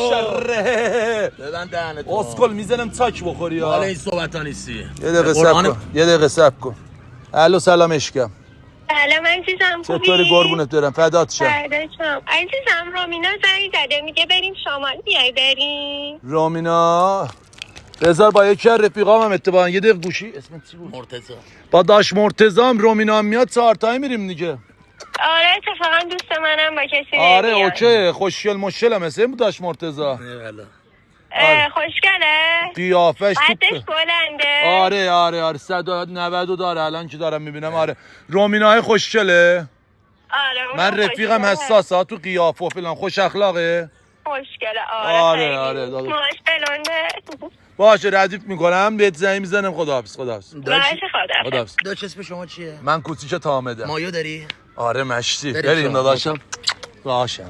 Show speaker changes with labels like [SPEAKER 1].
[SPEAKER 1] شره
[SPEAKER 2] ببند دهنتو
[SPEAKER 1] اسکل میزنم تاک بخوری
[SPEAKER 2] حالا
[SPEAKER 1] ها.
[SPEAKER 2] این صحبت ها نیستی.
[SPEAKER 1] یه دقیقه صبر کن، یه دقیقه صبر کن. الو سلام عشقم،
[SPEAKER 3] سلام عزیزم، خوبی؟
[SPEAKER 1] چطوری؟ قربونت برم، فدات شم.
[SPEAKER 3] فرداشم. عزیزم رامینا زنگ زده میگه بریم شمال بیای بریم.
[SPEAKER 1] رامینا بذار با یکی از رفیقام اتفاقا یه دقیقه گوشی اسم چی بود؟
[SPEAKER 2] مرتضی.
[SPEAKER 1] با داش مرتضی هم رامینا هم میاد 4 تایی میریم دیگه.
[SPEAKER 3] آره اتفاقا دوست منم با کسی
[SPEAKER 1] آره
[SPEAKER 3] نمیاد.
[SPEAKER 1] اوکی، خوشگل مشکلم مثل بود داش مرتضی. آره.
[SPEAKER 3] خوشگله
[SPEAKER 1] قیافش
[SPEAKER 3] قدش
[SPEAKER 1] تو
[SPEAKER 3] بلنده.
[SPEAKER 1] آره 190 داره الان که دارم میبینم. آره رامینای خوشگله.
[SPEAKER 3] آره اونم
[SPEAKER 1] من رفیقم
[SPEAKER 3] خوشگله.
[SPEAKER 1] حساسه تو قیافه و فلان، خوش اخلاقه.
[SPEAKER 3] خوشگله.
[SPEAKER 1] آره
[SPEAKER 3] خیلی. ماش بلنده.
[SPEAKER 1] باشه ردیف میکنم بهت زنگ میزنم. خداحافظ.
[SPEAKER 3] باشه خدا.
[SPEAKER 1] خداحافظ.
[SPEAKER 2] داش اسم شما چیه؟
[SPEAKER 1] من کوچیک تامده.
[SPEAKER 2] مایو داری؟
[SPEAKER 1] آره مشتی.
[SPEAKER 2] بریم
[SPEAKER 1] بریم
[SPEAKER 2] شما.
[SPEAKER 1] داداشم. باشه.